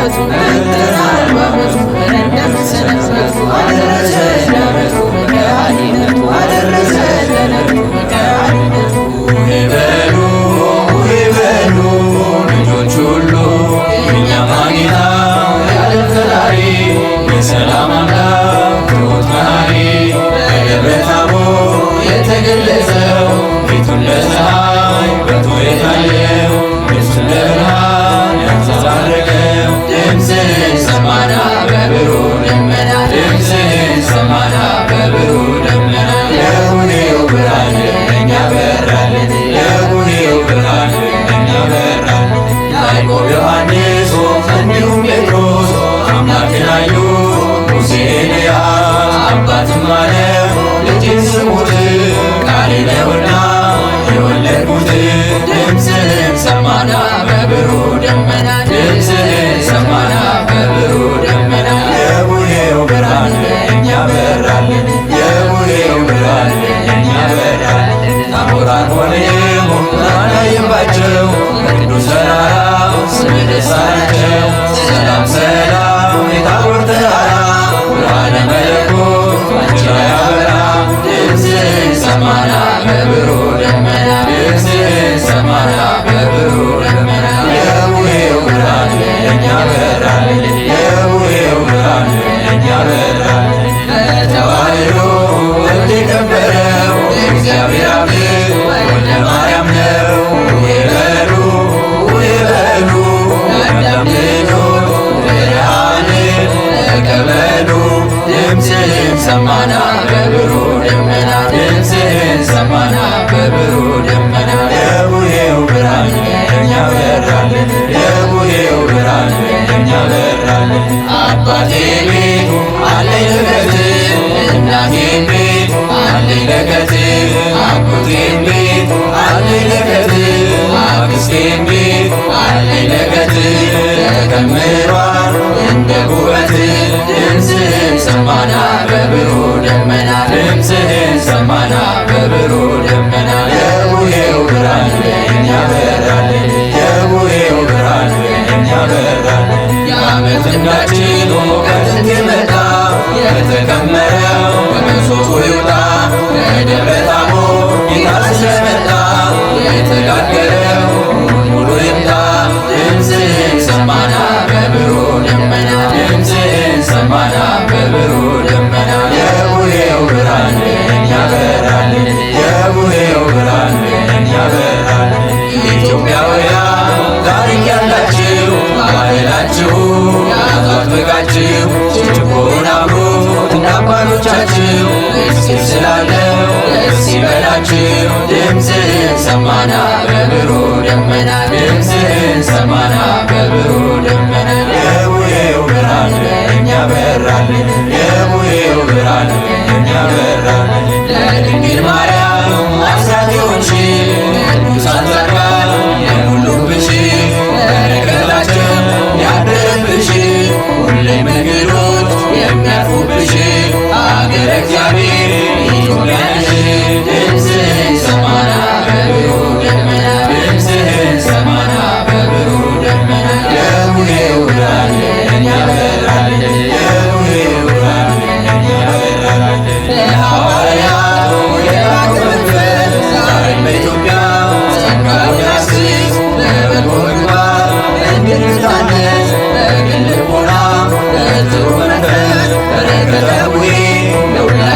ዓመቱ መጥተናል በዓመቱ እንደምንሰነበቱ አደረሰን ለዓመቱ መድኃኒነቱ አደረሰን ለዕለቱ መድኃኒነቱ ይበሉ ይበሉ ልጆች ሁሉ የእኛማ ጌታ የዓለም ፈጣሪ የሰላም አምላክ ትሑት መሐሪ በደብረ ታቦር የተገለጸው ፊቱን ለፀሐይ በርቶ የታየው ልብሱን ለብርሃን ያንጸባረቀው ድምፅህን ሰማና በብሩህ ደመና ድምፅህን ሰማና በብሩህ ደመና የቡኔው ብርሃን ለእኛ በራልን የቡኔው ብርሃን ለእኛ በራልን ያዕቆብ ዮሐንስ እንዲሁም ጴጥሮስ አምላክን አዩ ሙሴ ኤልያስ አባትም አለ ልጅን ስሙት ቃሌ ነውና የወለድኩት ድምፅህን ሰማና በብሩህ ደመና ድምፅህን ሰማና በብሩህ ደመና የቡኔው ብርሃን ለእኛ በራልን የቡኔው ብርሃን ለእኛ በራልን ታቦራን ሆነው አላየባቸው በቅዱስ ተራራ ስምህ ደስ አላቸው ሰላም ሰላም የታቦር ተራራ ብርሃነ መለኮት ባንቺ ላይ አበራ ድምፅህን ሰማና በብሩህ ደመና ድምፅህን ሰማና በብሩህ ደመና የቡኔው ብርሃን ለእኛ በራልን የቡኔው ብርሃን ለእኛ በራልን በተዋሕዶ ወልድ የከበረው እግዚአብሔር አብ ወልደ ማርያም ነው ይበሉ ይበሉ የአዳም ልጆች ብርሃንን ተቀበሉ ድምፅህን ሰማና በብሩህ ደመና ድምፅህን ሰማና በብሩህ ደመና የቡኔው ብርሃን ለእኛ በራልን የቡኔው ብርሃን ለእኛ በራልን አባቴ ቤት አለኝ ለከት እናቴም ቤት አለኝ ለከት አጎቴም ቤት አለኝ ለከት አክስቴም ቤት አለኝ ለከት ተከምሯል እንደ ጉበት ድምፅህን ሰማና በብሩህ ደመና ድምፅህን ሰማና በብሩህ ደመና የቡኔው ብርሃን ለእኛ በራልን የቡኔው ብርሃን ለእኛ በራልን የዓመት ልምዳችን ከጥንት የመጣ የተከመረው በመሶቡ ይውጣ ከደብረ ታቦር ጌታ ስለመጣ የተጋገረው ሙሉ ይምጣ ድምፅህን ሰማና በብሩህ ደመና ድምፅህን ሰማና በብሩህ ደመና የቡኔው ብርሃን ለእኛ በራልን የቡኔው ብርሃን ለእኛ በራልን ኢትዮጵያውያን ታሪክ ያላችሁ ባህላችሁ ያዙ አጥብቃችሁ ችቦውን አብሩ እንደ አባቶቻችሁ ምስጢር ስላለው ደስ ይበላችሁ ድምፅህን ሰማና በብሩህ ደመና ድምፅህን ሰማና በብሩህ ደመና የቡኔው ብርሃን ለእኛ በራልን የቡኔው ብርሃን ለእኛ በራልን ለድንግል ማርያም አስራት የሆንሽ ቅዱሳን ጻድቃን የሞሉብሽ በረከታቸው ያደረብሽ ሁሌም እንግዶች የሚያርፉብሽ አገረ እግዚአብሔር ኢትዮጵያ ነሽ ድምፅህን ሰማና በብሩህ ደመና ድምፅህን ሰማና በብሩህ ደመና የቡኔው ብርሃን ለእኛ በራልን የቡኔው ብርሃን ለእኛ በራልን ለሐዋርያቱ የላከ መንፈስ ዛሬም በኢትዮጵያ ጸጋውን ያስስ በበጎ ምግባር እንድንታነጽ በቅን ልቦና በጥሩ መንፈስ በረከተ ቡሄ ለሁላችን